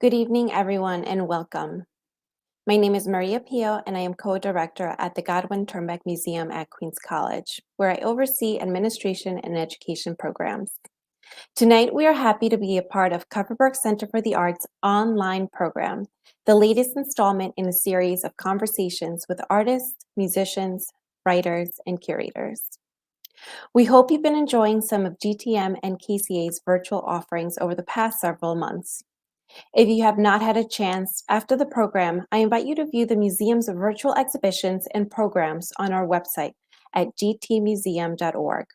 Good evening, everyone, and welcome. My name is Maria Pio, and I am co-director at the Godwin-Ternbach Museum at Queens College, where I oversee administration and education programs. Tonight, we are happy to be a part of Kupferberg Center for the Arts online program, the latest installment in a series of conversations with artists, musicians, writers, and curators. We hope you've been enjoying some of GTM and KCA's virtual offerings over the past several months. If you have not had a chance, after the program, I invite you to view the museum's virtual exhibitions and programs on our website at gtmuseum.org.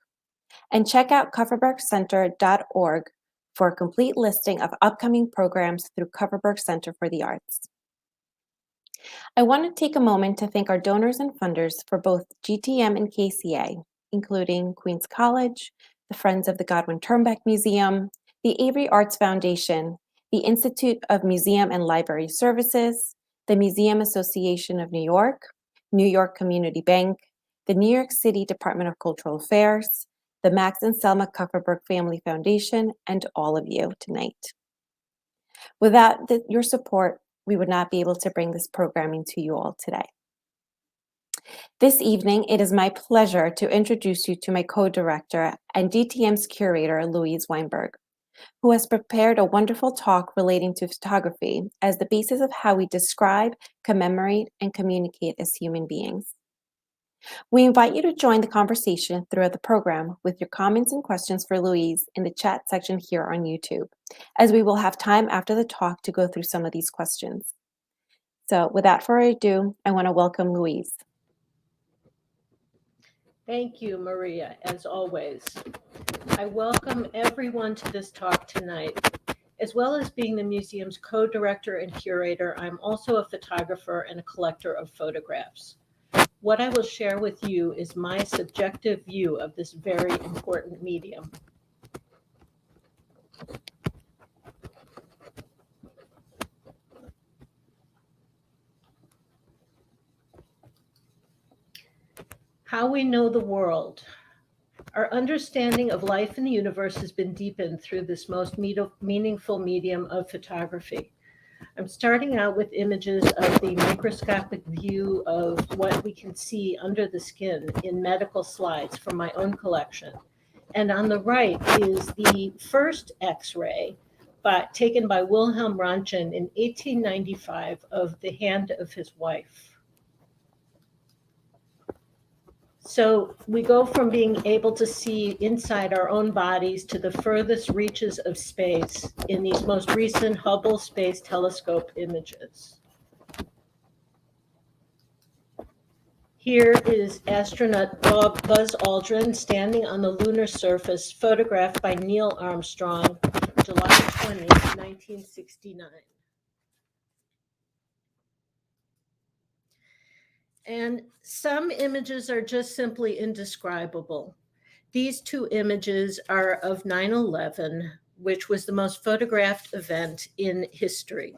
And check out kupferbergcenter.org for a complete listing of upcoming programs through Kupferberg Center for the Arts. I want to take a moment to thank our donors and funders for both GTM and KCA, including Queens College, the Friends of the Godwin-Ternbach Museum, the Avery Arts Foundation, the Institute of Museum and Library Services, the Museum Association of New York Community Bank, the New York City Department of Cultural Affairs, the Max and Selma Kupferberg Family Foundation, and all of you tonight. Without your support, we would not be able to bring this programming to you all today. This evening, it is my pleasure to introduce you to my co-director and GTM's curator, Louise Weinberg, who has prepared a wonderful talk relating to photography as the basis of how we describe, commemorate, and communicate as human beings. We invite you to join the conversation throughout the program with your comments and questions for Louise in the chat section here on YouTube, as we will have time after the talk to go through some of these questions. So without further ado, I want to welcome Louise. Thank you, Maria, as always. I welcome everyone to this talk tonight. As well as being the museum's co-director and curator, I'm also a photographer and a collector of photographs. What I will share with you is my subjective view of this very important medium. How we know the world. Our understanding of life in the universe has been deepened through this most meaningful medium of photography. I'm starting out with images of the microscopic view of what we can see under the skin in medical slides from my own collection. And on the right is the first X-ray taken by Wilhelm Röntgen in 1895 of the hand of his wife. So we go from being able to see inside our own bodies to the furthest reaches of space in these most recent Hubble Space Telescope images. Here is astronaut Buzz Aldrin standing on the lunar surface, photographed by Neil Armstrong, July 20, 1969. And some images are just simply indescribable. These two images are of 9/11, which was the most photographed event in history.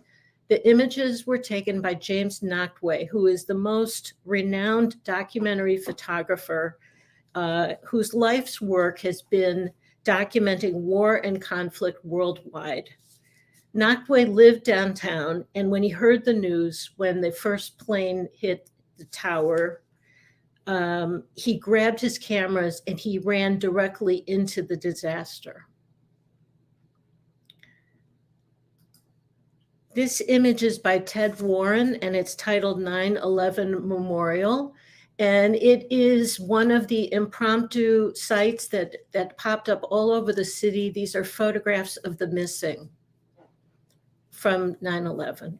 The images were taken by James Nachtwey, who is the most renowned documentary photographer whose life's work has been documenting war and conflict worldwide. Nachtwey lived downtown, and when he heard the news, when the first plane hit the tower, he grabbed his cameras and he ran directly into the disaster. This image is by Ted Warren and it's titled 9/11 Memorial. And it is one of the impromptu sites that popped up all over the city. These are photographs of the missing from 9/11.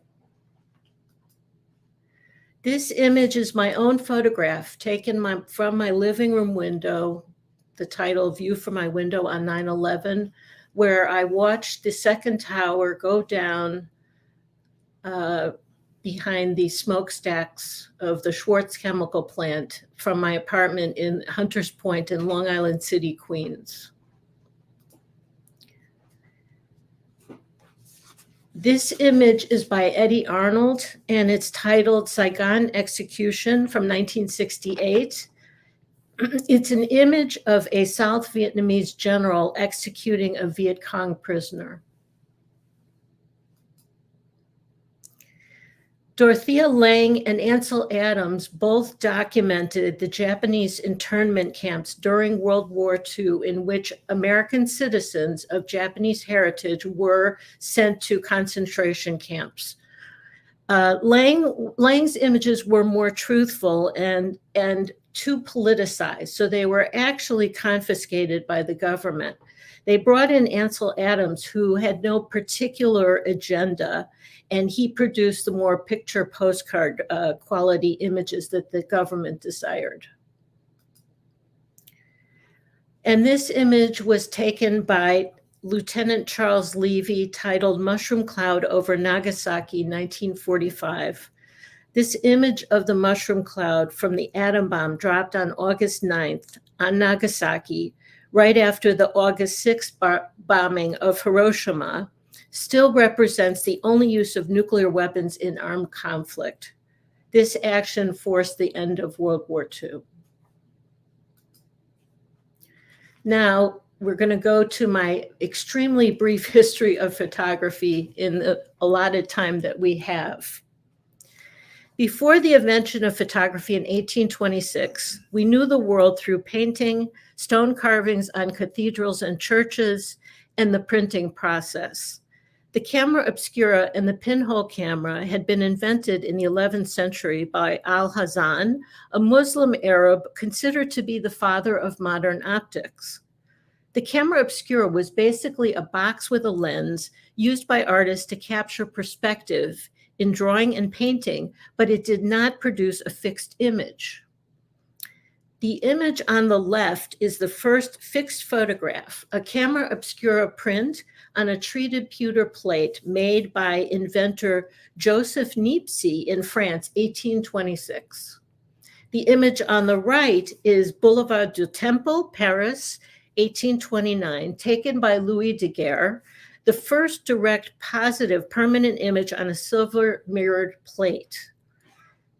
This image is my own photograph taken from my living room window, the title View from My Window on 9/11, where I watched the second tower go down behind the smokestacks of the Schwartz chemical plant from my apartment in Hunters Point in Long Island City, Queens. This image is by Eddie Arnold, and it's titled Saigon Execution from 1968. It's an image of a South Vietnamese general executing a Viet Cong prisoner. Dorothea Lang and Ansel Adams both documented the Japanese internment camps during World War II in which American citizens of Japanese heritage were sent to concentration camps. Lang's images were more truthful and too politicized, so they were actually confiscated by the government. They brought in Ansel Adams, who had no particular agenda, and he produced the more picture postcard quality images that the government desired. And this image was taken by Lieutenant Charles Levy, titled Mushroom Cloud over Nagasaki, 1945. This image of the mushroom cloud from the atom bomb dropped on August 9th on Nagasaki, right after the August 6th bombing of Hiroshima, still represents the only use of nuclear weapons in armed conflict. This action forced the end of World War II. Now, we're going to go to my extremely brief history of photography in the allotted time that we have. Before the invention of photography in 1826, we knew the world through painting, stone carvings on cathedrals and churches, and the printing process. The camera obscura and the pinhole camera had been invented in the 11th century by Al-Hazan, a Muslim Arab considered to be the father of modern optics. The camera obscura was basically a box with a lens used by artists to capture perspective in drawing and painting, but it did not produce a fixed image. The image on the left is the first fixed photograph, a camera obscura print on a treated pewter plate made by inventor Joseph Niepce in France, 1826. The image on the right is Boulevard du Temple, Paris, 1829, taken by Louis Daguerre, the first direct positive permanent image on a silver mirrored plate.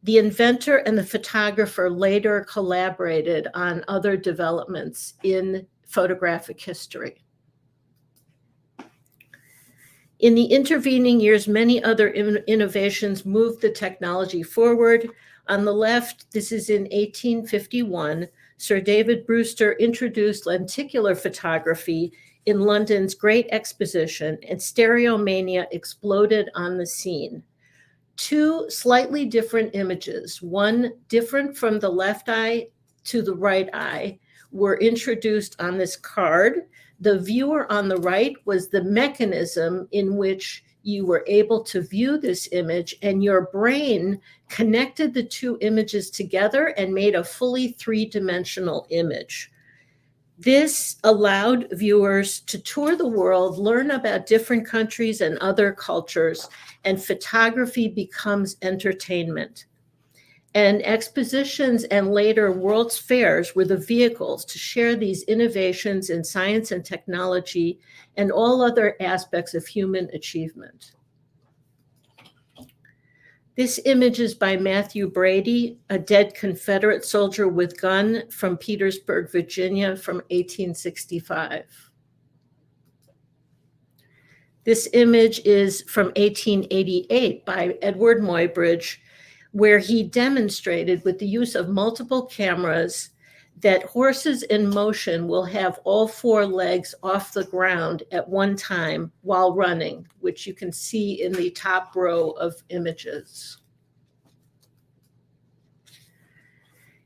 The inventor and the photographer later collaborated on other developments in photographic history. In the intervening years, many other innovations moved the technology forward. On the left, this is in 1851, Sir David Brewster introduced lenticular photography in London's Great Exposition, and stereomania exploded on the scene. Two slightly different images, one different from the left eye to the right eye, were introduced on this card. The viewer on the right was the mechanism in which you were able to view this image, and your brain connected the two images together and made a fully three-dimensional image. This allowed viewers to tour the world, learn about different countries and other cultures, and photography becomes entertainment. And expositions and later World's Fairs were the vehicles to share these innovations in science and technology and all other aspects of human achievement. This image is by Matthew Brady, a dead Confederate soldier with gun from Petersburg, Virginia, from 1865. This image is from 1888 by Edward Muybridge, where he demonstrated with the use of multiple cameras that horses in motion will have all four legs off the ground at one time while running, which you can see in the top row of images.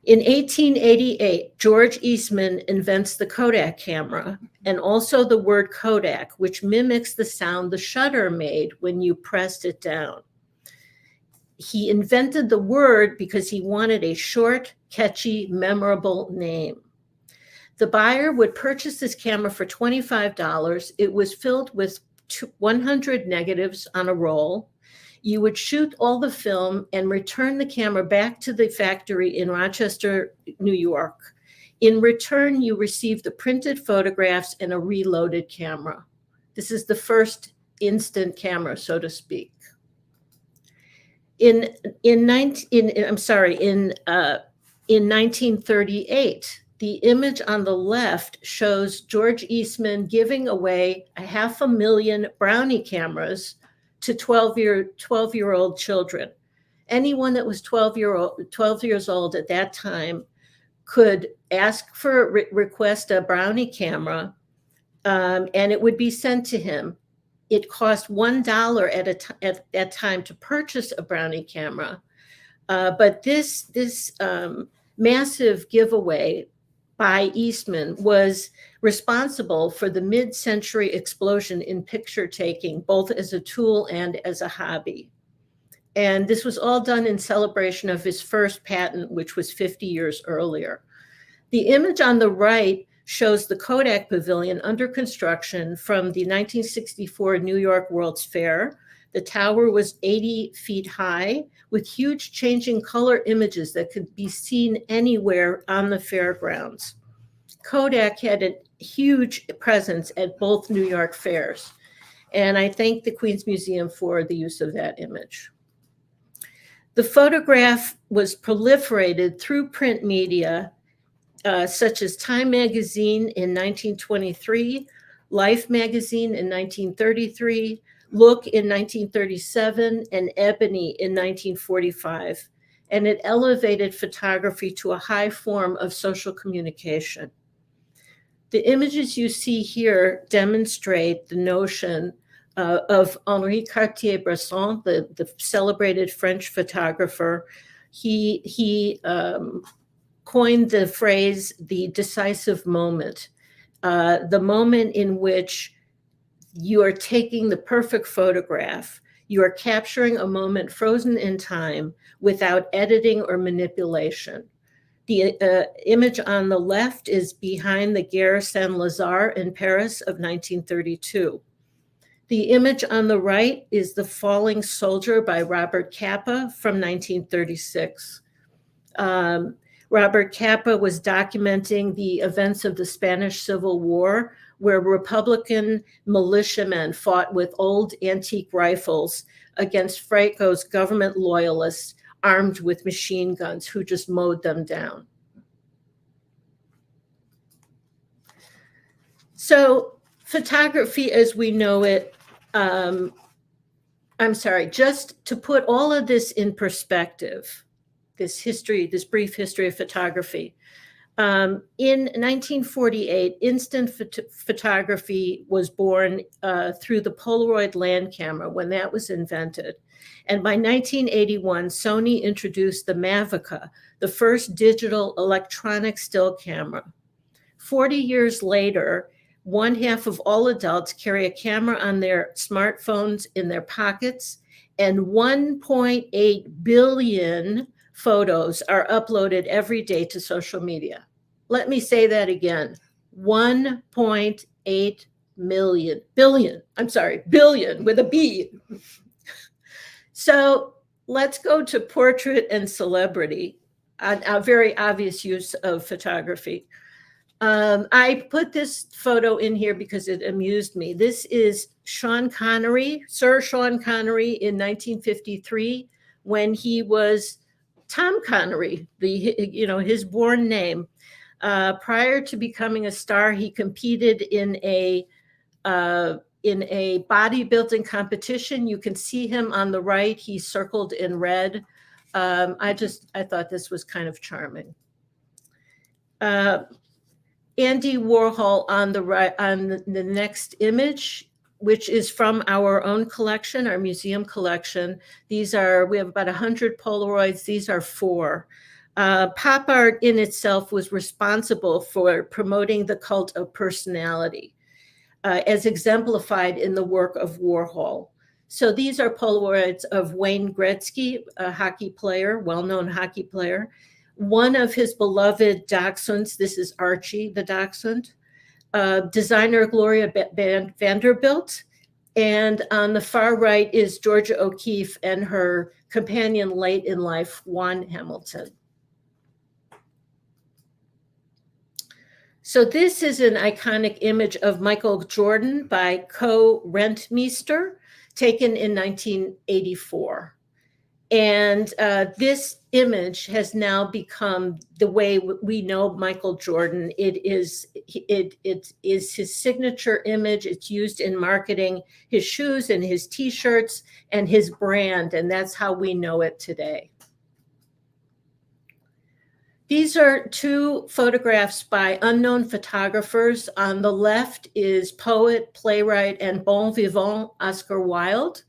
In 1888, George Eastman invents the Kodak camera and also the word Kodak, which mimics the sound the shutter made when you pressed it down. He invented the word because he wanted a short, catchy, memorable name. The buyer would purchase this camera for $25. It was filled with 100 negatives on a roll. You would shoot all the film and return the camera back to the factory in Rochester, New York. In return, you received the printed photographs and a reloaded camera. This is the first instant camera, so to speak. In 1938, the image on the left shows George Eastman giving away 500,000 Brownie cameras to 12-year-old children. anyone that was 12 years old at that time could ask for request a Brownie camera, and it would be sent to him. It cost $1 at that time to purchase a Brownie camera, but this massive giveaway by Eastman was responsible for the mid-century explosion in picture taking, both as a tool and as a hobby. And this was all done in celebration of his first patent, which was 50 years earlier. The image on the right shows the Kodak Pavilion under construction from the 1964 New York World's Fair. The tower was 80 feet high with huge changing color images that could be seen anywhere on the fairgrounds. Kodak had a huge presence at both New York fairs, and I thank the Queens Museum for the use of that image. The photograph was proliferated through print media, such as Time magazine in 1923, Life magazine in 1933, Look in 1937, and Ebony in 1945. And it elevated photography to a high form of social communication. The images you see here demonstrate the notion of Henri Cartier-Bresson, the celebrated French photographer. He coined the phrase, the decisive moment, the moment in which you are taking the perfect photograph. You are capturing a moment frozen in time without editing or manipulation. The image on the left is behind the Gare Saint-Lazare in Paris of 1932. The image on the right is The Falling Soldier by Robert Capa from 1936. Robert Capa was documenting the events of the Spanish Civil War, where Republican militiamen fought with old antique rifles against Franco's government loyalists armed with machine guns who just mowed them down. So photography as we know it, just to put all of this in perspective, this brief history of photography. In 1948, instant photography was born through the Polaroid land camera when that was invented. And by 1981, Sony introduced the Mavica, the first digital electronic still camera. 40 years later, 1/2 of all adults carry a camera on their smartphones in their pockets, and 1.8 billion photos are uploaded every day to social media. Let me say that again, 1.8 billion with a B. So let's go to portrait and celebrity, a very obvious use of photography. I put this photo in here because it amused me. This is Sean Connery, Sir Sean Connery in 1953, when he was Tom Connery, his born name. Prior to becoming a star, he competed in a bodybuilding competition. You can see him on the right. He's circled in red. I thought this was kind of charming. Andy Warhol on the right, on the next image, which is from our own collection, our museum collection. We have about 100 Polaroids. These are 4. Pop art in itself was responsible for promoting the cult of personality, as exemplified in the work of Warhol. So these are Polaroids of Wayne Gretzky, a hockey player, well-known hockey player. One of his beloved dachshunds, this is Archie, the dachshund, designer Gloria Vanderbilt, and on the far right is Georgia O'Keeffe and her companion late in life, Juan Hamilton. So this is an iconic image of Michael Jordan by Co Rentmeester, taken in 1984. And this image has now become the way we know Michael Jordan. It is his signature image. It's used in marketing his shoes and his T-shirts and his brand, and that's how we know it today. These are two photographs by unknown photographers. On the left is poet, playwright, and bon vivant Oscar Wilde.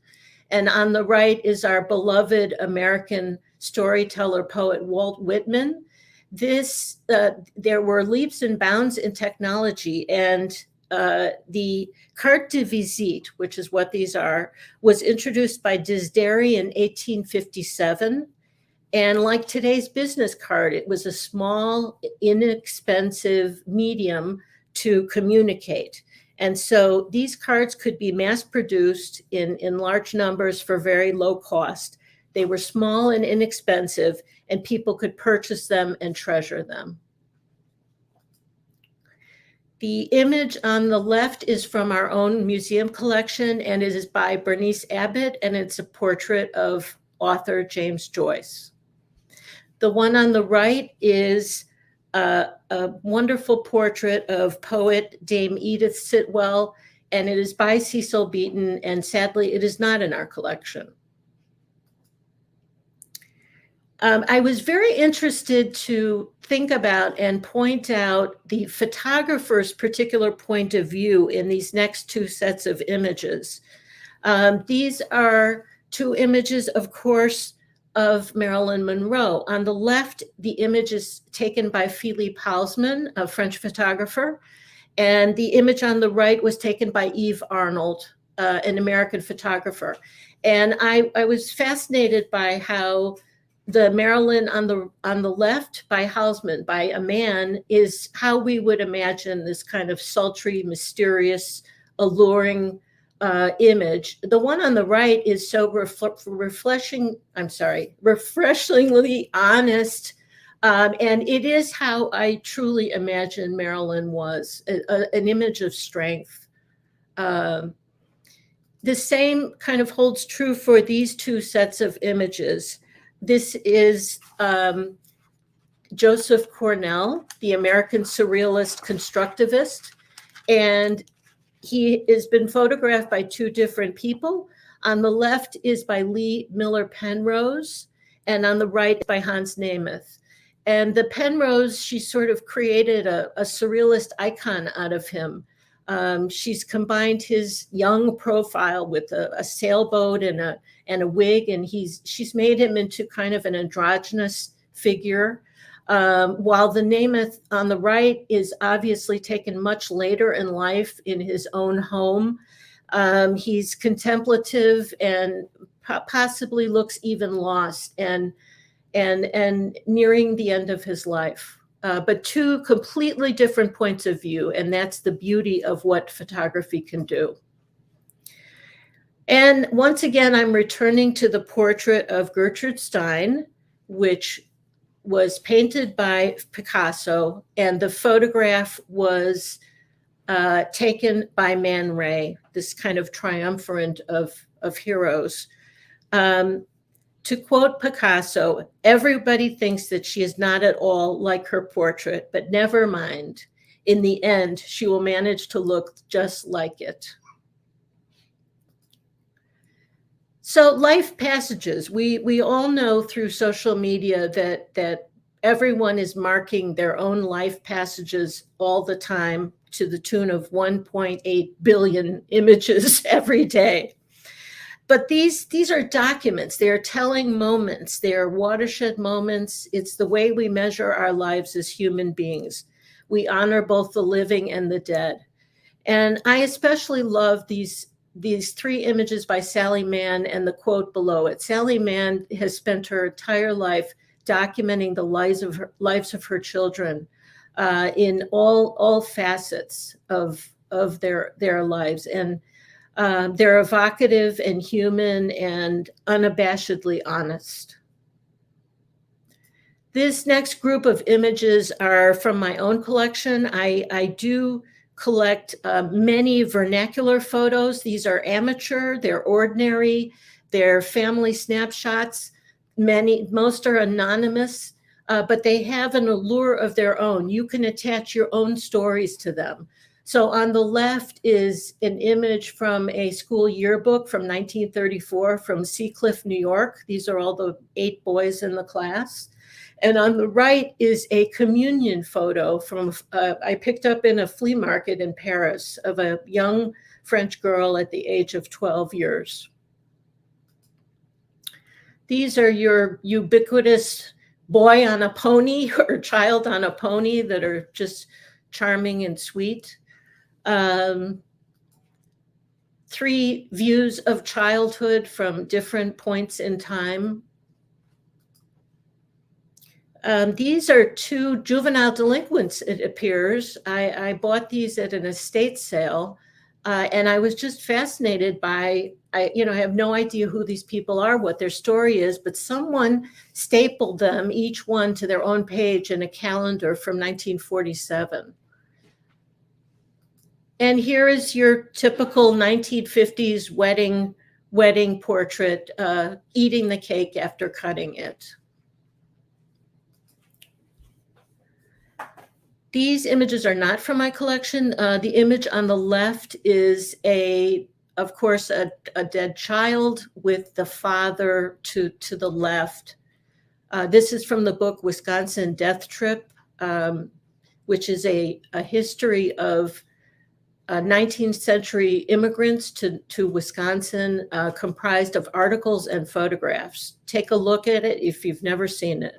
And on the right is our beloved American storyteller, poet Walt Whitman. There were leaps and bounds in technology, and the carte de visite, which is what these are, was introduced by Disdairy in 1857. And like today's business card, it was a small, inexpensive medium to communicate. And so these cards could be mass produced in large numbers for very low cost. They were small and inexpensive, and people could purchase them and treasure them. The image on the left is from our own museum collection, and it is by Bernice Abbott, and it's a portrait of author James Joyce. The one on the right is a wonderful portrait of poet Dame Edith Sitwell, and it is by Cecil Beaton, and sadly, it is not in our collection. I was very interested to think about and point out the photographer's particular point of view in these next two sets of images. These are two images, of course, of Marilyn Monroe. On the left, the image is taken by Philippe Hausmann, a French photographer, and the image on the right was taken by Eve Arnold, an American photographer. And I was fascinated by how the Marilyn on the left by Hausmann, by a man, is how we would imagine this kind of sultry, mysterious, alluring image. The one on the right is so refreshingly honest, and it is how I truly imagine Marilyn was, an image of strength. The same kind of holds true for these two sets of images. This is Joseph Cornell, the American surrealist constructivist, and he has been photographed by two different people. On the left is by Lee Miller Penrose, and on the right by Hans Nemeth. And the Penrose, she sort of created a surrealist icon out of him. She's combined his young profile with a sailboat and a wig, and she's made him into kind of an androgynous figure. While the Nemeth on the right is obviously taken much later in life in his own home. He's contemplative and possibly looks even lost and nearing the end of his life. But two completely different points of view, and that's the beauty of what photography can do. And once again, I'm returning to the portrait of Gertrude Stein, which was painted by Picasso, and the photograph was taken by Man Ray, this kind of triumvirate of heroes. To quote Picasso, everybody thinks that she is not at all like her portrait, but never mind. In the end, she will manage to look just like it. So life passages, we all know through social media that everyone is marking their own life passages all the time to the tune of 1.8 billion images every day. But these are documents, they are telling moments, they are watershed moments. It's the way we measure our lives as human beings. We honor both the living and the dead. And I especially love these three images by Sally Mann and the quote below it. Sally Mann has spent her entire life documenting the lives of her children in all facets of their lives. And they're evocative and human and unabashedly honest. This next group of images are from my own collection. I do collect many vernacular photos. These are amateur, they're ordinary, they're family snapshots. most are anonymous, but they have an allure of their own. You can attach your own stories to them. So on the left is an image from a school yearbook from 1934 from Seacliff, New York. These are all the 8 boys in the class. And on the right is a communion photo from I picked up in a flea market in Paris of a young French girl at the age of 12 years. These are your ubiquitous boy on a pony or child on a pony that are just charming and sweet. 3 views of childhood from different points in time. These are 2 juvenile delinquents, it appears. I bought these at an estate sale, and I was just fascinated by, I have no idea who these people are, what their story is, but someone stapled them, each one to their own page in a calendar from 1947. And here is your typical 1950s wedding portrait, eating the cake after cutting it. These images are not from my collection. The image on the left is of course, a dead child with the father to the left. This is from the book Wisconsin Death Trip, which is a history of 19th century immigrants to Wisconsin, comprised of articles and photographs. Take a look at it if you've never seen it.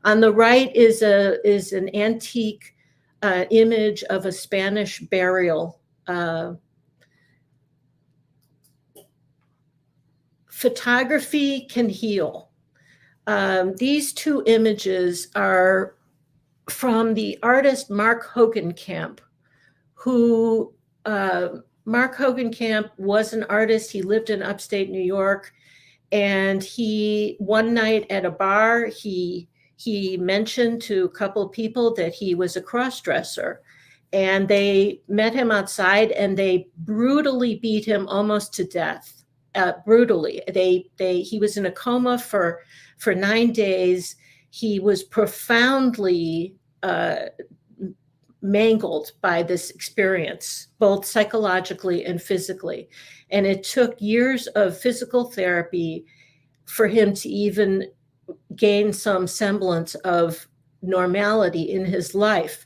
On the right is an antique image of a Spanish burial. Photography can heal. These 2 images are from the artist Mark Hogenkamp, who Mark Hogenkamp was an artist. He lived in upstate New York, and one night at a bar, he mentioned to a couple of people that he was a cross-dresser, and they met him outside and they brutally beat him almost to death. Brutally. He was in a coma for 9 days. He was profoundly mangled by this experience, both psychologically and physically. And it took years of physical therapy for him to even gain some semblance of normality in his life.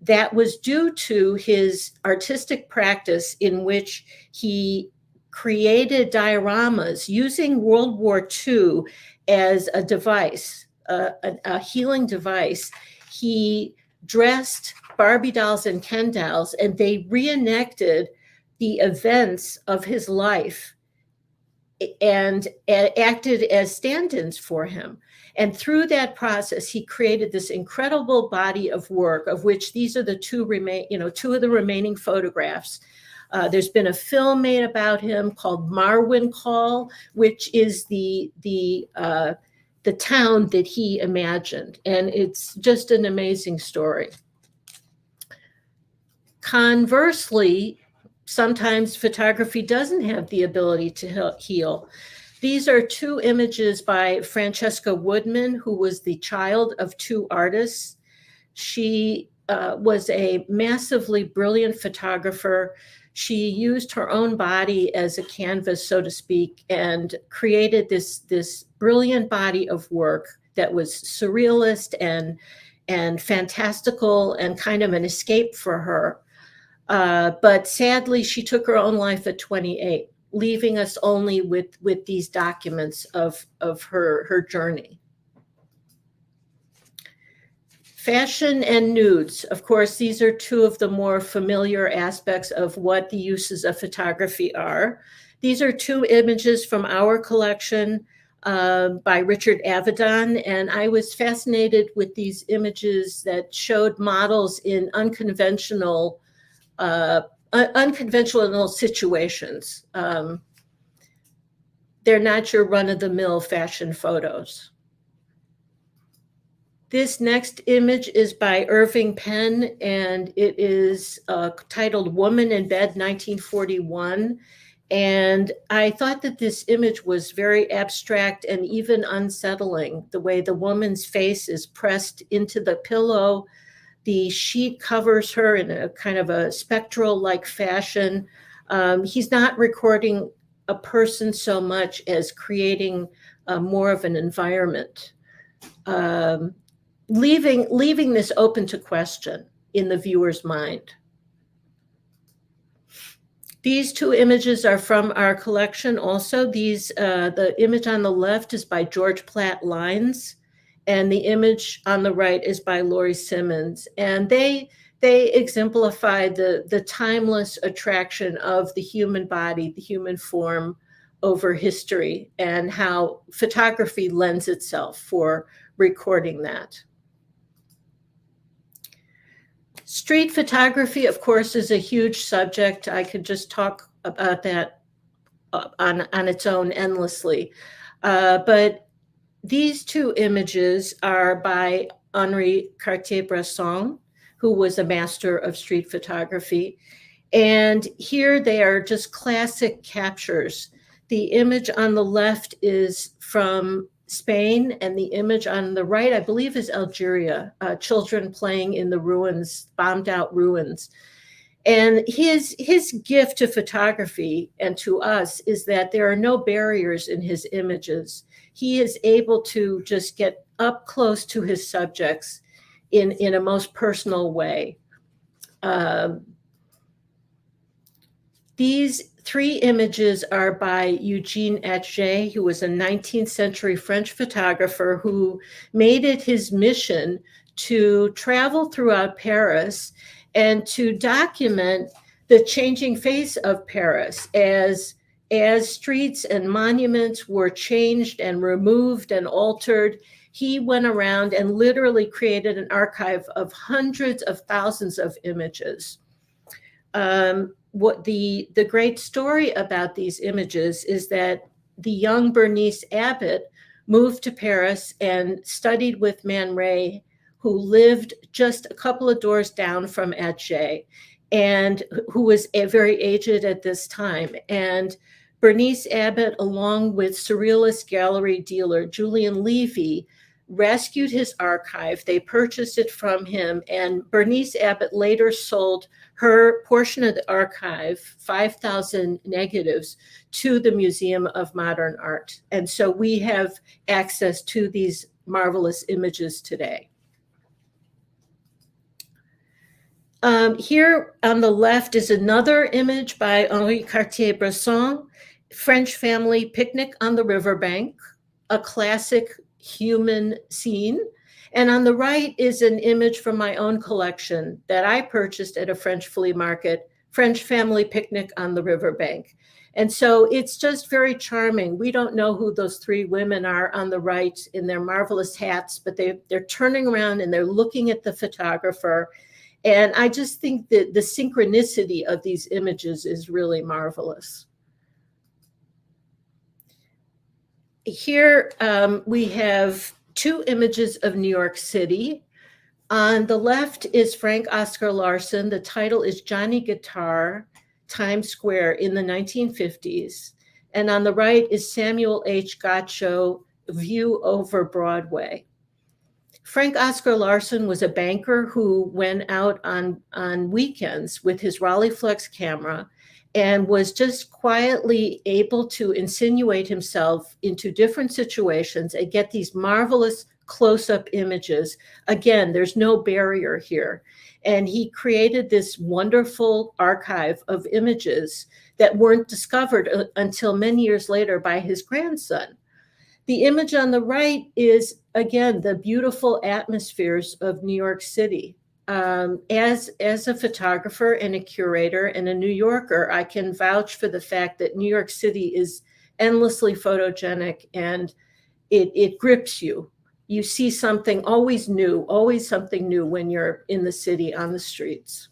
That was due to his artistic practice, in which he created dioramas using World War II as a device, a healing device. He dressed Barbie dolls and Ken dolls, and they reenacted the events of his life and acted as stand-ins for him. And through that process, he created this incredible body of work, of which these are the 2 of the remaining photographs. There's been a film made about him called Marwin Call, which is the town that he imagined. And it's just an amazing story. Conversely, sometimes photography doesn't have the ability to heal. These are 2 images by Francesca Woodman, who was the child of 2 artists. She was a massively brilliant photographer. She used her own body as a canvas, so to speak, and created this brilliant body of work that was surrealist and fantastical and kind of an escape for her. But sadly, she took her own life at 28, leaving us only with these documents of her journey. Fashion and nudes. Of course, these are 2 of the more familiar aspects of what the uses of photography are. These are 2 images from our collection by Richard Avedon, and I was fascinated with these images that showed models in unconventional situations. They're not your run-of-the-mill fashion photos. This next image is by Irving Penn, and it is titled Woman in Bed, 1941. And I thought that this image was very abstract and even unsettling, the way the woman's face is pressed into the pillow. The sheet covers her in a kind of a spectral-like fashion. He's not recording a person so much as creating more of an environment, leaving this open to question in the viewer's mind. These two images are from our collection also. The image on the left is by George Platt Lynes, and the image on the right is by Laurie Simmons. And they exemplify the timeless attraction of the human body, the human form over history, and how photography lends itself for recording that. Street photography, of course, is a huge subject. I could just talk about that on its own endlessly. But these two images are by Henri Cartier-Bresson, who was a master of street photography. And here they are just classic captures. The image on the left is from Spain, and the image on the right, I believe, is Algeria, children playing in the ruins, bombed out ruins. And his gift to photography and to us is that there are no barriers in his images. He is able to just get up close to his subjects in a most personal way. These three images are by Eugene Xray, who was a 19th century French photographer who made it his mission to travel throughout Paris and to document the changing face of Paris as streets and monuments were changed and removed and altered. He went around and literally created an archive of hundreds of thousands of images. What the great story about these images is that the young Bernice Abbott moved to Paris and studied with Man Ray, who lived just a couple of doors down from Xray, and who was very aged at this time. And Bernice Abbott, along with surrealist gallery dealer Julian Levy, rescued his archive. They purchased it from him, and Bernice Abbott later sold her portion of the archive, 5,000 negatives, to the Museum of Modern Art. And so we have access to these marvelous images today. Here on the left is another image by Henri Cartier-Bresson, French family picnic on the riverbank, a classic human scene. And on the right is an image from my own collection that I purchased at a French flea market, French family picnic on the riverbank. And so it's just very charming. We don't know who those three women are on the right in their marvelous hats, but they're turning around and they're looking at the photographer. And I just think that the synchronicity of these images is really marvelous. Here we have two images of New York City. On the left is Frank Oscar Larson. The title is Johnny Guitar, Times Square in the 1950s. And on the right is Samuel H. Gotcho, View over Broadway. Frank Oscar Larson was a banker who went out on weekends with his Rolleiflex camera and was just quietly able to insinuate himself into different situations and get these marvelous close-up images. Again, there's no barrier here. And he created this wonderful archive of images that weren't discovered until many years later by his grandson. The image on the right is, again, the beautiful atmospheres of New York City. As a photographer and a curator and a New Yorker, I can vouch for the fact that New York City is endlessly photogenic, and it grips you. You see something always something new when you're in the city on the streets.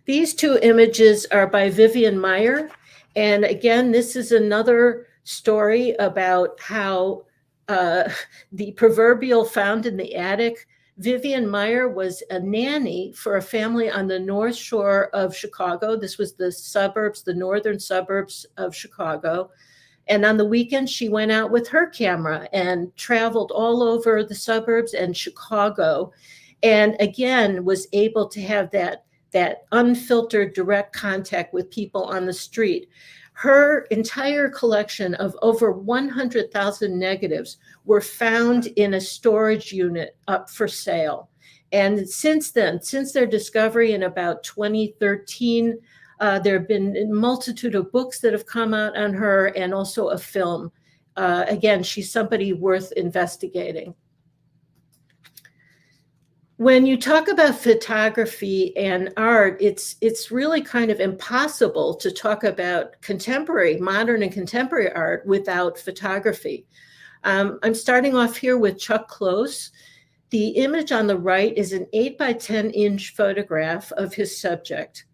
These two images are by Vivian Meyer. And again, this is another story about how the proverbial found in the attic Vivian Meyer was a nanny for a family on the North Shore of Chicago. This was the suburbs, the northern suburbs of Chicago. And on the weekend, she went out with her camera and traveled all over the suburbs and Chicago. And again, was able to have that unfiltered direct contact with people on the street. Her entire collection of over 100,000 negatives were found in a storage unit up for sale. And since then, since their discovery in about 2013, there have been a multitude of books that have come out on her, and also a film. Again, she's somebody worth investigating. When you talk about photography and art, it's really kind of impossible to talk about contemporary, modern and contemporary art without photography. I'm starting off here with Chuck Close. The image on the right is an 8 by 10 inch photograph of his subject.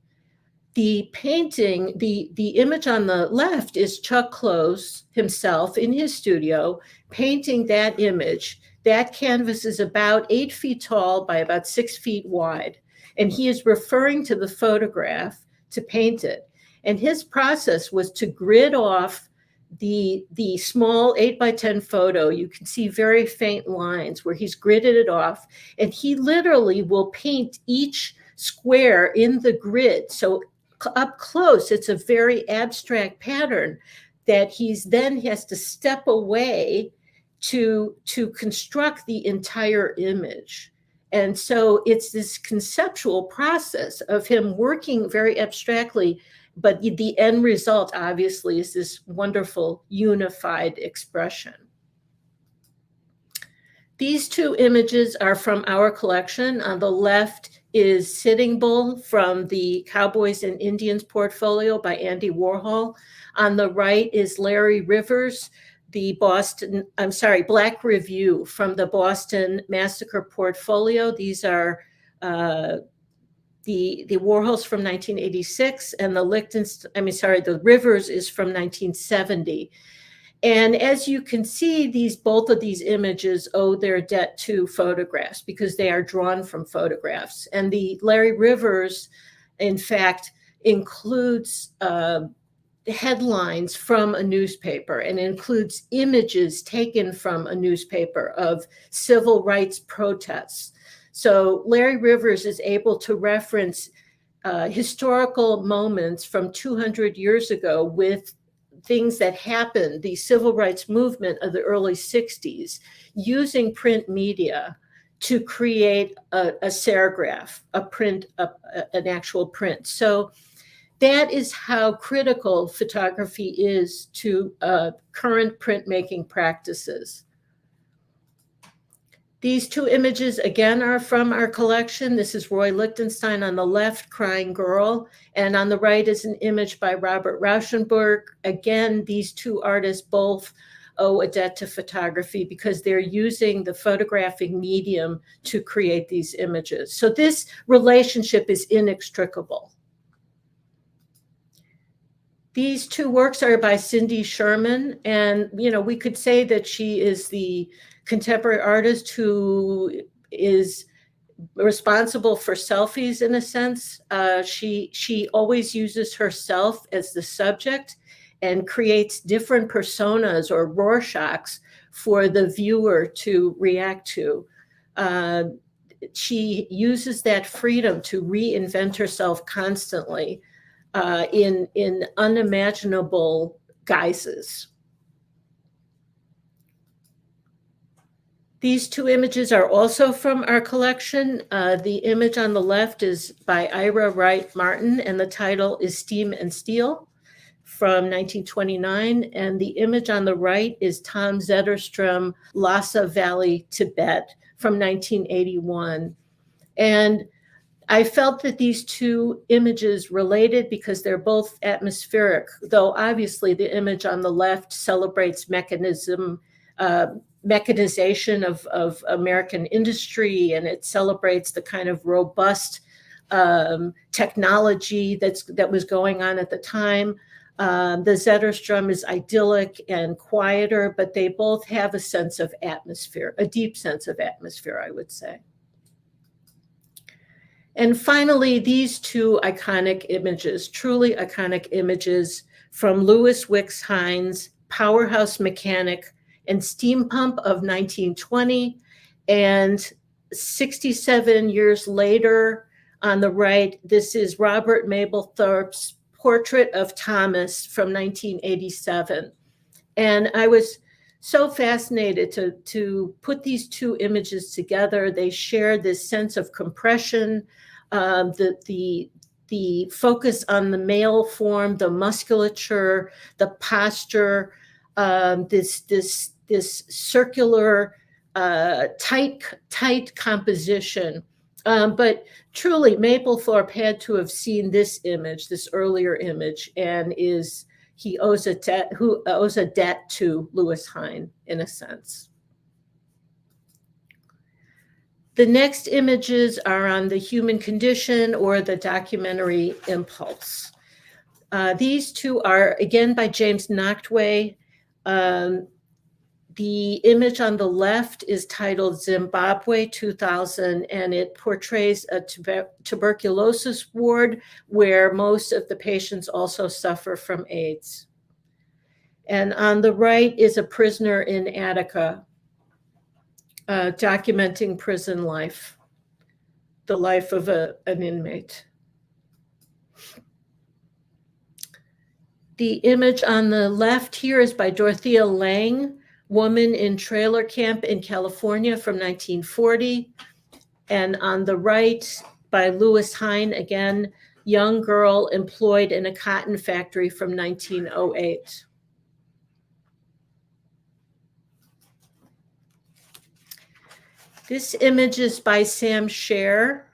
The painting, the image on the left is Chuck Close himself in his studio painting that image. That canvas is about 8 feet tall by about 6 feet wide. And he is referring to the photograph to paint it. And his process was to grid off the small 8 by 10 photo. You can see very faint lines where he's gridded it off. And he literally will paint each square in the grid. So up close, it's a very abstract pattern that he's then has to step away to construct the entire image. And so it's this conceptual process of him working very abstractly, but the end result obviously is this wonderful unified expression. These two images are from our collection. On the left is Sitting Bull from the Cowboys and Indians portfolio by Andy Warhol. On the right is Larry Rivers, Black Review from the Boston Massacre portfolio. These are the Warhols from 1986, and the Rivers is from 1970. And as you can see, both of these images owe their debt to photographs because they are drawn from photographs. And the Larry Rivers, in fact, includes headlines from a newspaper and includes images taken from a newspaper of civil rights protests. So Larry Rivers is able to reference historical moments from 200 years ago with things that happened, the civil rights movement of the early 60s, using print media to create a serigraph, an actual print. So that is how critical photography is to current printmaking practices. These two images, again, are from our collection. This is Roy Lichtenstein on the left, Crying Girl, and on the right is an image by Robert Rauschenberg. Again, these two artists both owe a debt to photography because they're using the photographic medium to create these images. So this relationship is inextricable. These two works are by Cindy Sherman, and we could say that she is the contemporary artist who is responsible for selfies in a sense. She always uses herself as the subject and creates different personas or Rorschachs for the viewer to react to. She uses that freedom to reinvent herself constantly in unimaginable guises. These two images are also from our collection. The image on the left is by Ira Wright Martin, and the title is Steam and Steel from 1929. And the image on the right is Tom Zetterstrom, Lhasa Valley, Tibet from 1981. And I felt that these two images related because they're both atmospheric, though obviously the image on the left celebrates mechanism, mechanization of American industry, and it celebrates the kind of robust technology that was going on at the time. The Zetterstrom is idyllic and quieter, but they both have a sense of atmosphere, a deep sense of atmosphere, I would say. And finally, these two iconic images, truly iconic images from Louis Wicks Hines' Powerhouse Mechanic and Steam Pump of 1920, and 67 years later on the right, this is Robert Mapplethorpe's Portrait of Thomas from 1987. And I was so fascinated to put these two images together. They share this sense of compression, the focus on the male form, the musculature, the posture, this circular, tight composition. But truly, Mapplethorpe had to have seen this image, this earlier image, and he owes a debt to Louis Hine in a sense. The next images are on the human condition or the documentary impulse. These two are again by James Nachtwey. The image on the left is titled Zimbabwe 2000, and it portrays a tuberculosis ward where most of the patients also suffer from AIDS. And on the right is a prisoner in Attica, documenting prison life, the life of an inmate. The image on the left here is by Dorothea Lang, Woman in Trailer Camp in California from 1940. And on the right by Louis Hine, again, young girl employed in a cotton factory from 1908. This image is by Sam Scher,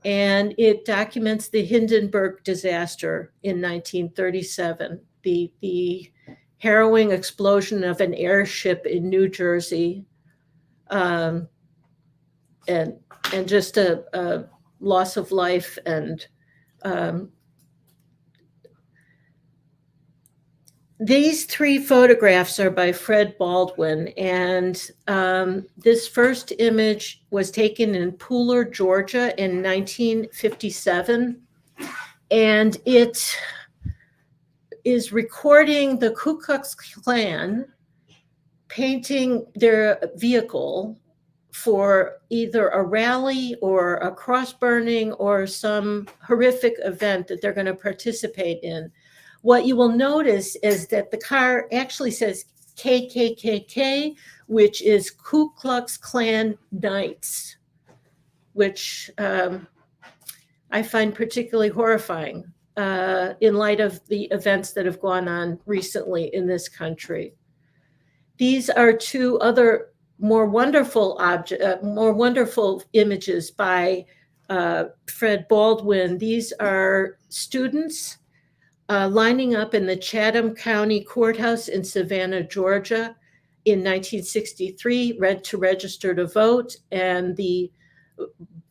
and it documents the Hindenburg disaster in 1937, the harrowing explosion of an airship in New Jersey, and just a loss of life. And these three photographs are by Fred Baldwin, and this first image was taken in Pooler, Georgia in 1957, and it is recording the Ku Klux Klan painting their vehicle for either a rally or a cross burning or some horrific event that they're going to participate in. What you will notice is that the car actually says KKKK, which is Ku Klux Klan Knights, which I find particularly horrifying in light of the events that have gone on recently in this country. These are two other more wonderful images by Fred Baldwin. These are students lining up in the Chatham County Courthouse in Savannah, Georgia in 1963, to register to vote, and the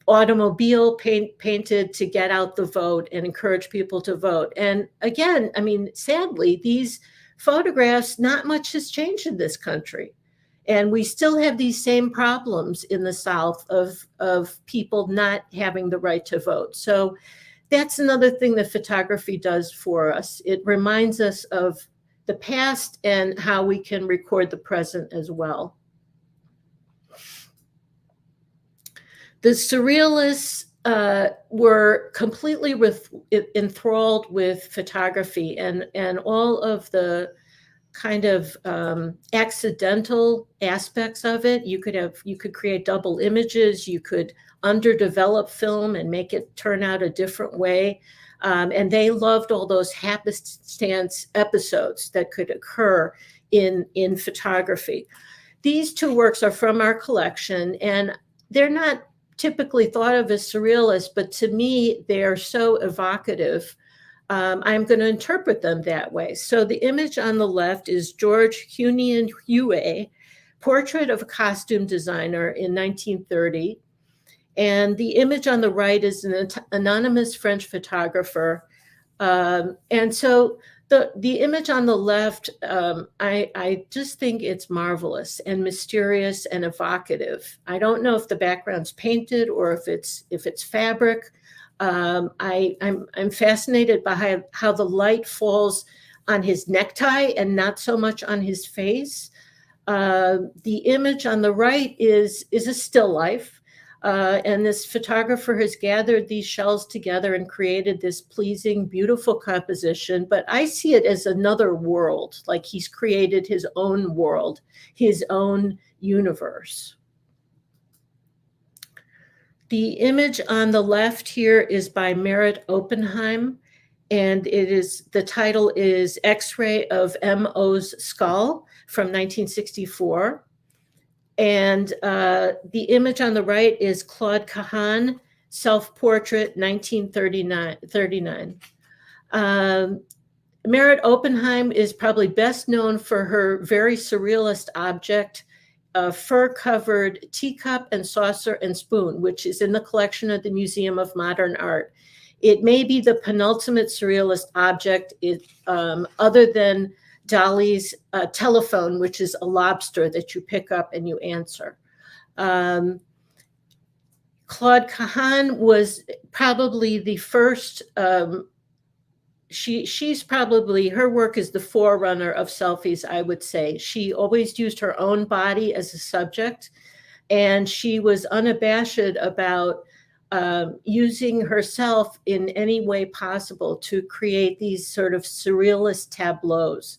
automobile painted to get out the vote and encourage people to vote. And again, I mean, sadly, these photographs, not much has changed in this country. And we still have these same problems in the South of people not having the right to vote. So that's another thing that photography does for us. It reminds us of the past and how we can record the present as well. The surrealists were completely enthralled with photography and all of the kind of accidental aspects of it. You could create double images. You could underdevelop film and make it turn out a different way. And they loved all those happenstance episodes that could occur in photography. These two works are from our collection, and they're not typically thought of as surrealist, but to me, they are so evocative. I'm going to interpret them that way. So the image on the left is George Hunian Huey, Portrait of a Costume Designer in 1930. And the image on the right is an anonymous French photographer. And so the image on the left, I just think it's marvelous and mysterious and evocative. I don't know if the background's painted or if it's fabric, I'm fascinated by how the light falls on his necktie and not so much on his face. The image on the right is a still life. And this photographer has gathered these shells together and created this pleasing, beautiful composition. But I see it as another world, like he's created his own world, his own universe. The image on the left here is by Merritt Oppenheim, and the title is X-ray of M.O.'s skull from 1964. And the image on the right is Claude Cahun, self-portrait, 1939. Merritt Oppenheim is probably best known for her very surrealist object, a fur-covered teacup and saucer and spoon, which is in the collection of the Museum of Modern Art. It may be the penultimate surrealist object, other than Dali's telephone, which is a lobster that you pick up and you answer. Claude Cahun was probably the first, she's probably, her work is the forerunner of selfies, I would say. She always used her own body as a subject, and she was unabashed about using herself in any way possible to create these sort of surrealist tableaus,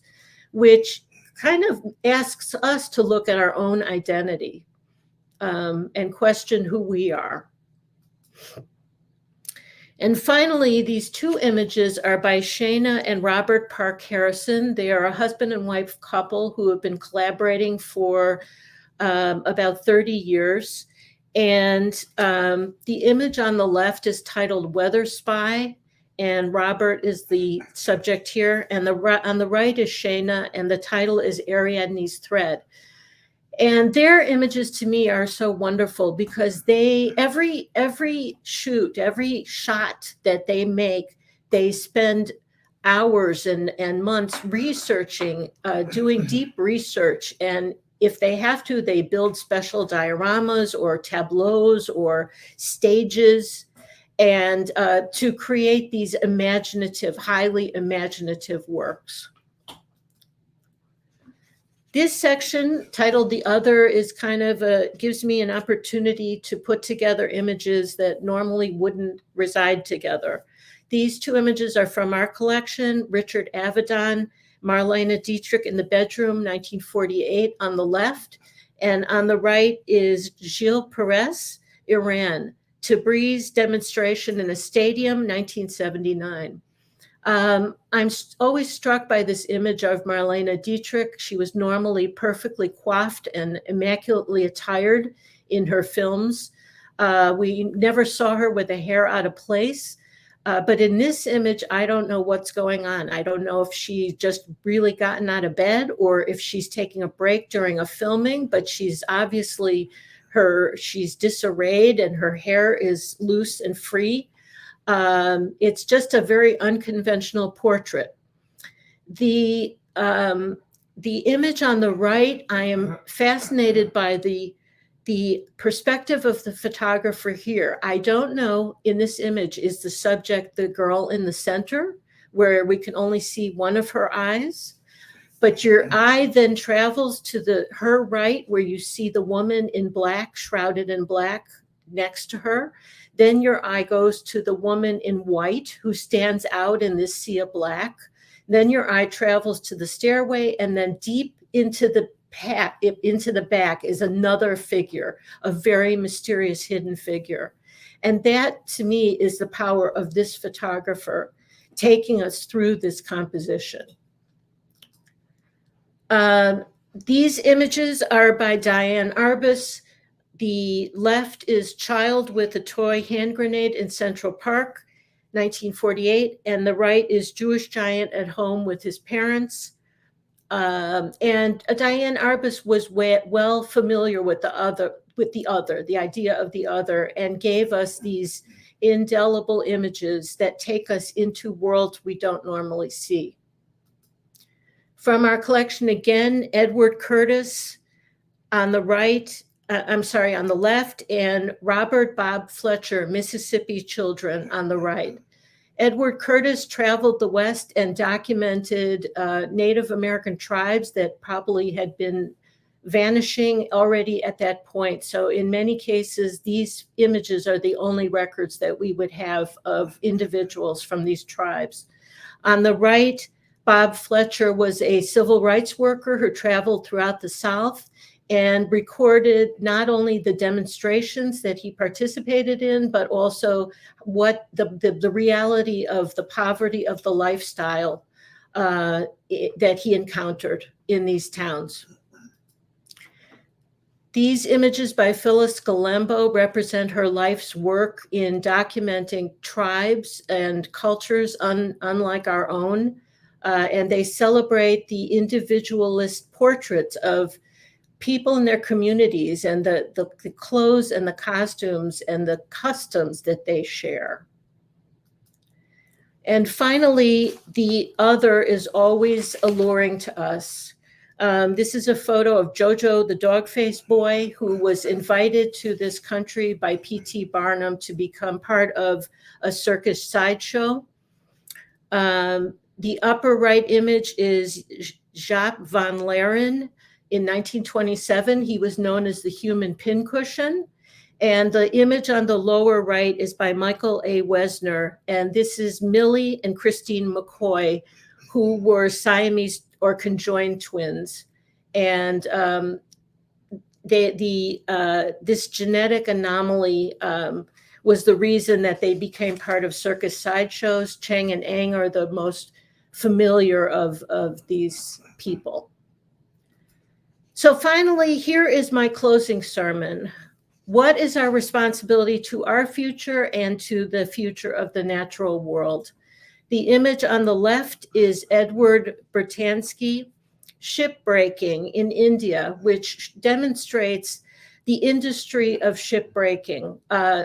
which kind of asks us to look at our own identity and question who we are. And finally, these two images are by Shana and Robert Park Harrison. They are a husband and wife couple who have been collaborating for about 30 years. And the image on the left is titled Weather Spy, and Robert is the subject here. And on the right is Shana, and the title is Ariadne's Thread. And their images to me are so wonderful because every shoot, every shot that they make, they spend hours and months researching, doing deep research. And if they have to, they build special dioramas or tableaus or stages, and to create these imaginative, highly imaginative works. This section, titled The Other, is kind of gives me an opportunity to put together images that normally wouldn't reside together. These two images are from our collection: Richard Avedon, Marlene Dietrich in the Bedroom, 1948 on the left, and on the right is Gilles Perez, Iran, Tabriz Demonstration in a Stadium, 1979. I'm always struck by this image of Marlene Dietrich. She was normally perfectly coiffed and immaculately attired in her films. We never saw her with the hair out of place. But in this image, I don't know what's going on. I don't know if she just really gotten out of bed or if she's taking a break during a filming, but she's obviously she's disarrayed and her hair is loose and free. It's just a very unconventional portrait. The image on the right, I am fascinated by the perspective of the photographer here. I don't know, in this image, is the subject the girl in the center, where we can only see one of her eyes? But your eye then travels to her right, where you see the woman in black, shrouded in black next to her. Then your eye goes to the woman in white who stands out in this sea of black. Then your eye travels to the stairway, and then deep into the back is another figure, a very mysterious hidden figure. And that, to me, is the power of this photographer taking us through this composition. These images are by Diane Arbus. The left is Child with a Toy Hand Grenade in Central Park, 1948, and the right is Jewish Giant at home with his parents. And Diane Arbus was well familiar with the idea of the other, and gave us these indelible images that take us into worlds we don't normally see. From our collection again, Edward Curtis on the right, I'm sorry, on the left, and Robert Bob Fletcher, Mississippi Children, on the right. Edward Curtis traveled the West and documented Native American tribes that probably had been vanishing already at that point. So in many cases, these images are the only records that we would have of individuals from these tribes. On the right, Bob Fletcher was a civil rights worker who traveled throughout the South and recorded not only the demonstrations that he participated in, but also what the reality of the poverty of the lifestyle that he encountered in these towns. These images by Phyllis Galembo represent her life's work in documenting tribes and cultures unlike our own, and they celebrate the individualist portraits of people in their communities and the clothes and the costumes and the customs that they share. And finally, the other is always alluring to us. This is a photo of Jojo, the dog-faced boy, who was invited to this country by P.T. Barnum to become part of a circus sideshow. The upper right image is Jacques Von Laren. In 1927, he was known as the human pincushion. And the image on the lower right is by Michael A. Wesner. And this is Millie and Christine McCoy, who were Siamese or conjoined twins. And this genetic anomaly was the reason that they became part of circus sideshows. Chang and Eng are the most familiar of these people. So finally, here is my closing sermon. What is our responsibility to our future and to the future of the natural world? The image on the left is Edward Bertansky shipbreaking in India, which demonstrates the industry of shipbreaking.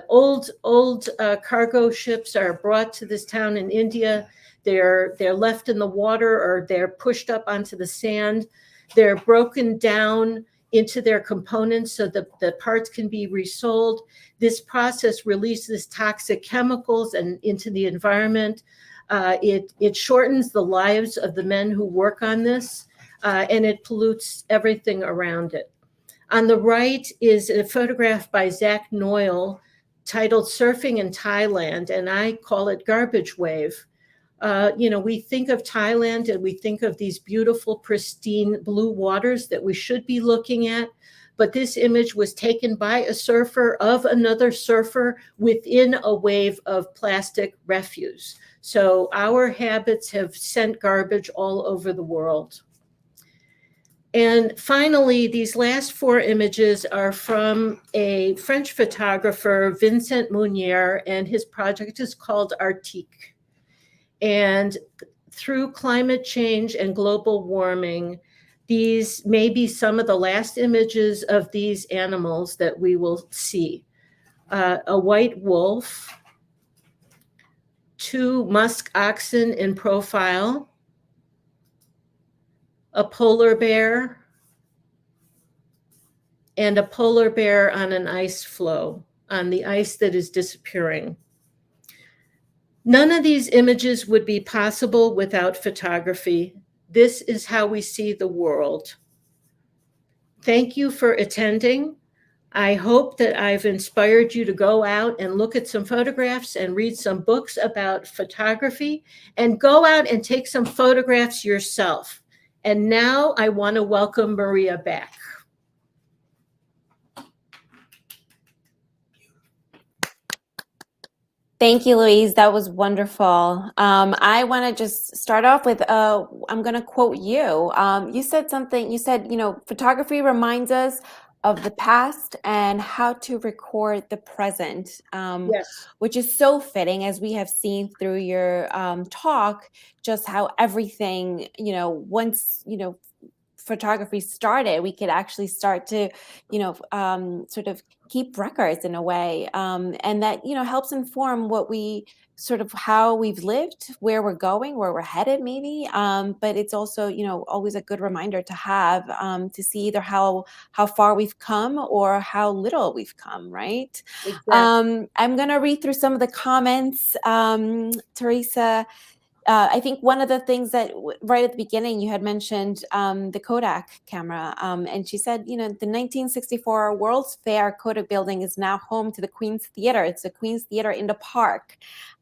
Old cargo ships are brought to this town in India. They're left in the water or they're pushed up onto the sand. They're broken down into their components so that the parts can be resold. This process releases toxic chemicals and into the environment. It shortens the lives of the men who work on this, and it pollutes everything around it. On the right is a photograph by Zach Noyle titled Surfing in Thailand, and I call it Garbage Wave. We think of Thailand and we think of these beautiful, pristine blue waters that we should be looking at. But this image was taken by a surfer of another surfer within a wave of plastic refuse. So our habits have sent garbage all over the world. And finally, these last four images are from a French photographer, Vincent Muller, and his project is called Arctique. And through climate change and global warming, these may be some of the last images of these animals that we will see. A white wolf, two musk oxen in profile, a polar bear, and a polar bear on an ice floe, on the ice that is disappearing. None of these images would be possible without photography. This is how we see the world. Thank you for attending. I hope that I've inspired you to go out and look at some photographs and read some books about photography and go out and take some photographs yourself. And now I want to welcome Maria back. Thank you, Louise. That was wonderful. I want to just start off with, I'm going to quote you. You said something, you said, photography reminds us of the past and how to record the present, Yes. which is so fitting, as we have seen through your talk, just how everything, once, photography started, we could actually start to, sort of keep records in a way, and that, helps inform what we sort of how we've lived, where we're going, where we're headed, maybe. But it's also, always a good reminder to have, to see either how far we've come or how little we've come, right? Exactly. I'm going to read through some of the comments. Teresa, I think one of the things that right at the beginning you had mentioned the Kodak camera, and she said, the 1964 World's Fair Kodak building is now home to the Queen's Theater. It's the Queen's Theater in the park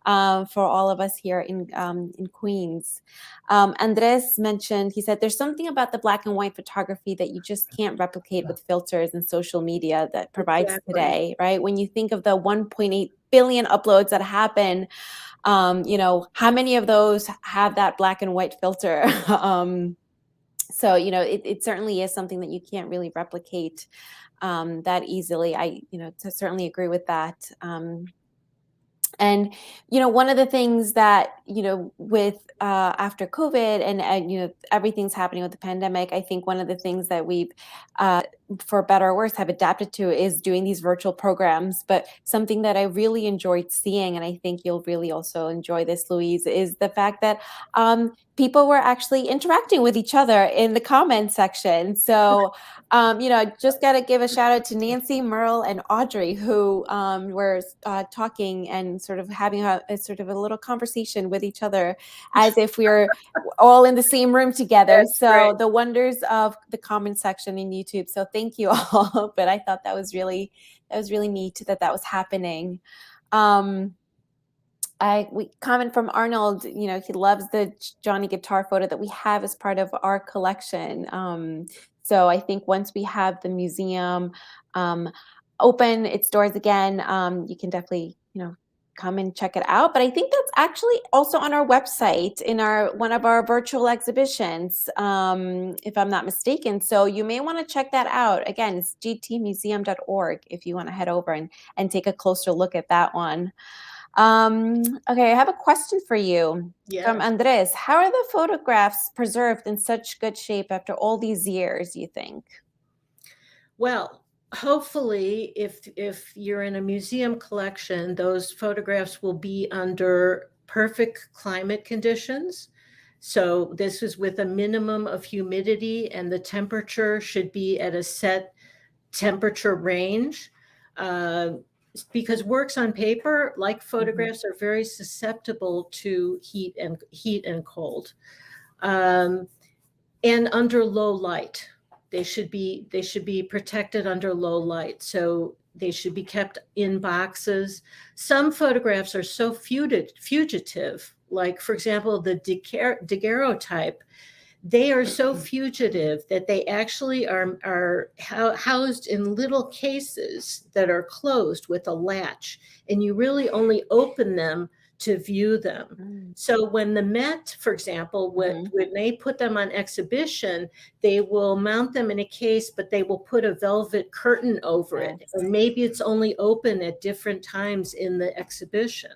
for all of us here in Queens. Andres mentioned, he said, there's something about the black and white photography that you just can't replicate with filters and social media that provides today, right? When you think of the 1.8 billion uploads that happen, how many of those have that black and white filter? So, it certainly is something that you can't really replicate that easily. I, certainly agree with that. And, one of the things that, with after COVID and everything's happening with the pandemic, I think one of the things that we've, for better or worse, have adapted to is doing these virtual programs. But something that I really enjoyed seeing, and I think you'll really also enjoy this, Louise, is the fact that people were actually interacting with each other in the comment section. So, just got to give a shout out to Nancy, Merle, and Audrey, who were talking and sort of having a sort of a little conversation with each other as if we were all in the same room together. That's so great. The wonders of the comment section in YouTube. So thank you all. But I thought that was really neat that was happening. We comment from Arnold, he loves the Johnny guitar photo that we have as part of our collection. So I think once we have the museum open its doors again, you can definitely, come and check it out. But I think that's actually also on our website in one of our virtual exhibitions, if I'm not mistaken. So you may want to check that out. Again, it's gtmuseum.org if you want to head over and take a closer look at that one. Okay, I have a question for you from Andres. How are the photographs preserved in such good shape after all these years, you think? Well, hopefully, if you're in a museum collection, those photographs will be under perfect climate conditions. So this is with a minimum of humidity, and the temperature should be at a set temperature range. Because works on paper, like photographs, are very susceptible to heat and cold, and under low light. They should be protected under low light. So they should be kept in boxes. Some photographs are so fugitive, like, for example, the daguerreotype. They are so fugitive that they actually are housed in little cases that are closed with a latch, and you really only open them to view them. So when the Met, for example, when they put them on exhibition, they will mount them in a case, but they will put a velvet curtain over it. And maybe it's only open at different times in the exhibition.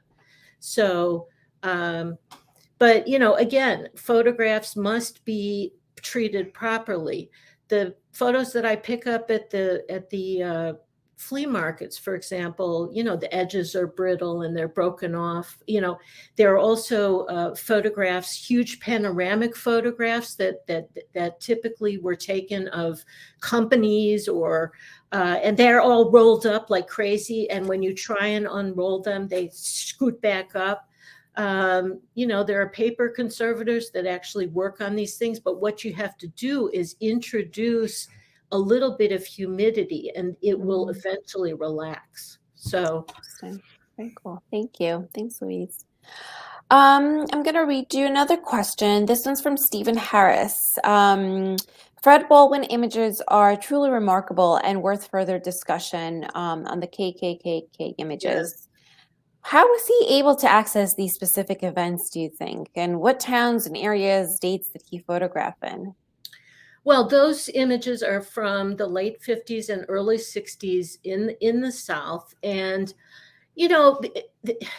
So, but, again, photographs must be treated properly. The photos that I pick up at the flea markets, for example, the edges are brittle and they're broken off. There are also photographs, huge panoramic photographs that typically were taken of companies and they're all rolled up like crazy. And when you try and unroll them, they scoot back up. There are paper conservators that actually work on these things, but what you have to do is introduce a little bit of humidity and it will eventually relax. So interesting. Very cool. Thank you. Thanks, Louise. I'm going to read you another question. This one's from Stephen Harris. Fred Baldwin images are truly remarkable and worth further discussion on the KKK images. Yes. How was he able to access these specific events, do you think? And what towns and areas, dates did he photograph in? Well, those images are from the late 50s and early 60s in the South. And,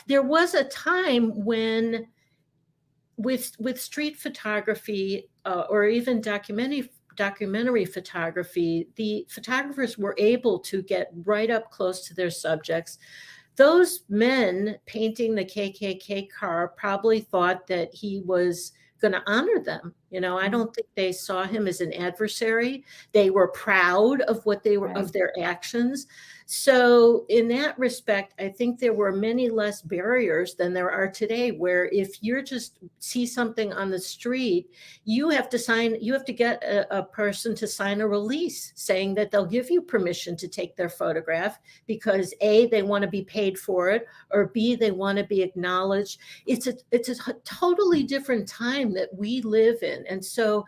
there was a time when with street photography or even documentary photography, the photographers were able to get right up close to their subjects. Those men painting the KKK car probably thought that he was going to honor them. I don't think they saw him as an adversary. They were proud of what they were, Right. of their actions. So in that respect, I think there were many less barriers than there are today, where if you're just see something on the street, you have to get a person to sign a release saying that they'll give you permission to take their photograph because A, they want to be paid for it, or B, they want to be acknowledged. It's a totally different time that we live in. And so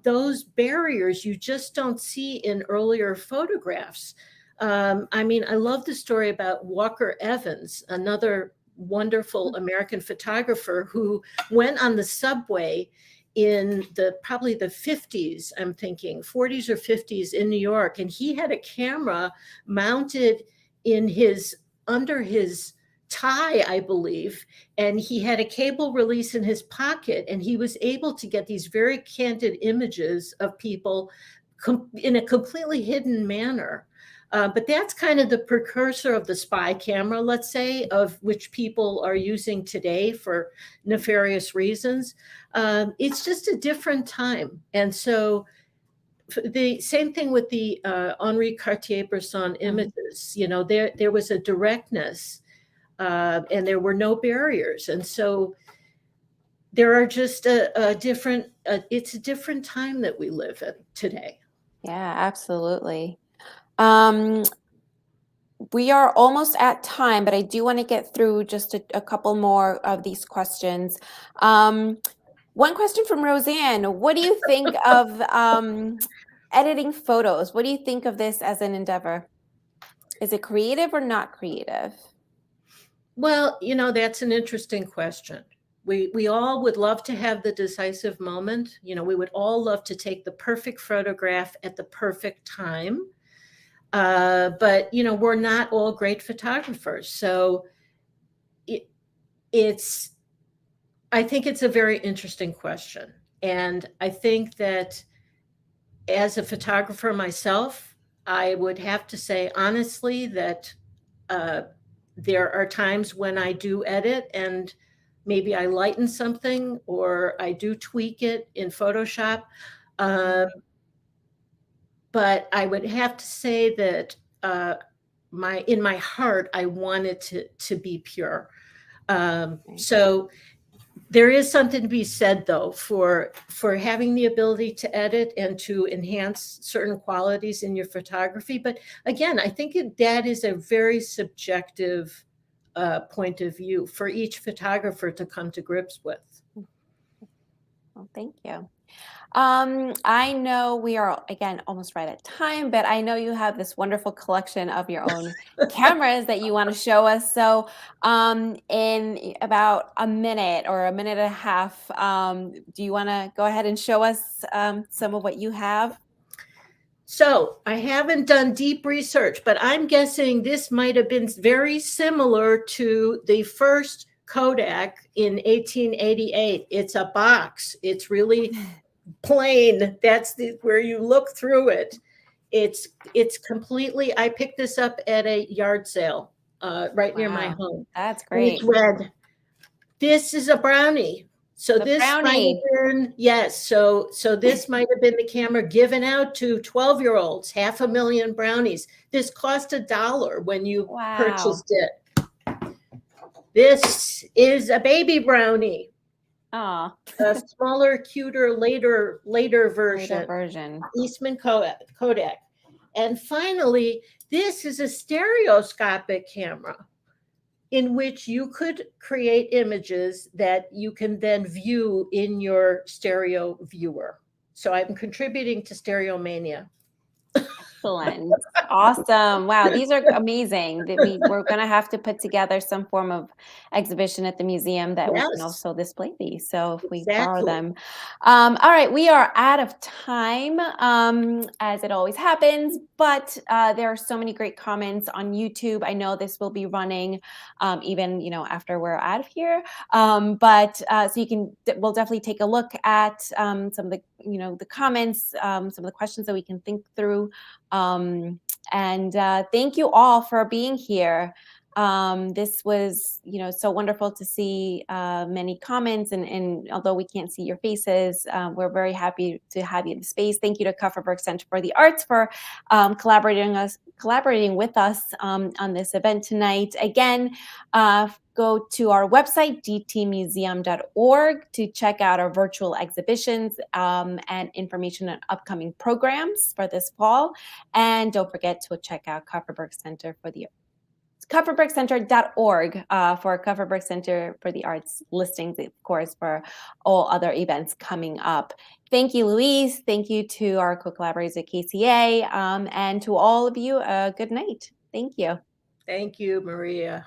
those barriers you just don't see in earlier photographs. I love the story about Walker Evans, another wonderful American photographer who went on the subway in probably the 50s, I'm thinking 40s or 50s in New York. And he had a camera mounted under his tie, I believe, and he had a cable release in his pocket, and he was able to get these very candid images of people in a completely hidden manner. But that's kind of the precursor of the spy camera, let's say, of which people are using today for nefarious reasons. It's just a different time. And so the same thing with the Henri Cartier-Bresson images, there was a directness and there were no barriers. And so there are just it's a different time that we live in today. Yeah, absolutely. We are almost at time, but I do want to get through just a couple more of these questions. One question from Roseanne: what do you think of editing photos? What do you think of this as an endeavor? Is it creative or not creative? Well, that's an interesting question. We all would love to have the decisive moment. We would all love to take the perfect photograph at the perfect time. But we're not all great photographers. So I think it's a very interesting question. And I think that as a photographer myself, I would have to say honestly that there are times when I do edit and maybe I lighten something or I do tweak it in Photoshop. But I would have to say that in my heart, I want it to be pure. So there is something to be said, though, for having the ability to edit and to enhance certain qualities in your photography. But again, I think that is a very subjective point of view for each photographer to come to grips with. Well, thank you. I know we are, again, almost right at time, but I know you have this wonderful collection of your own cameras that you want to show us. So in about a minute or a minute and a half, do you want to go ahead and show us some of what you have? So I haven't done deep research, but I'm guessing this might have been very similar to the first Kodak in 1888. It's a box. It's really plain. That's where you look through it. It's completely. I picked this up at a yard sale right near my home. That's great. It's red. This is a Brownie. So this might have been, yes. So this might have been the camera given out to 12-year-olds, 500,000 brownies. This cost $1 when you purchased it. This is a baby Brownie. A smaller, cuter, later version. Eastman Kodak. And finally, this is a stereoscopic camera in which you could create images that you can then view in your stereo viewer. So I'm contributing to Stereomania. Excellent. Awesome. Wow, these are amazing. We're going to have to put together some form of exhibition at the museum that we can Yes, also display these. So if we borrow exactly. them. All right, we are out of time, as it always happens, but there are so many great comments on YouTube. I know this will be running even, after we're out of here. But so we'll definitely take a look at some of the, the comments, some of the questions that we can think through. And thank you all for being here. This was, so wonderful to see many comments, and although we can't see your faces, we're very happy to have you in the space. Thank you to Kupferberg Center for the Arts for collaborating with us on this event tonight. Again, go to our website, dtmuseum.org, to check out our virtual exhibitions and information on upcoming programs for this fall. And don't forget to check out Kupferbergcenter.org for Kupferberg Center for the Arts listings, of course, for all other events coming up. Thank you, Louise. Thank you to our co-collaborators at KCA, and to all of you, good night. Thank you. Thank you, Maria.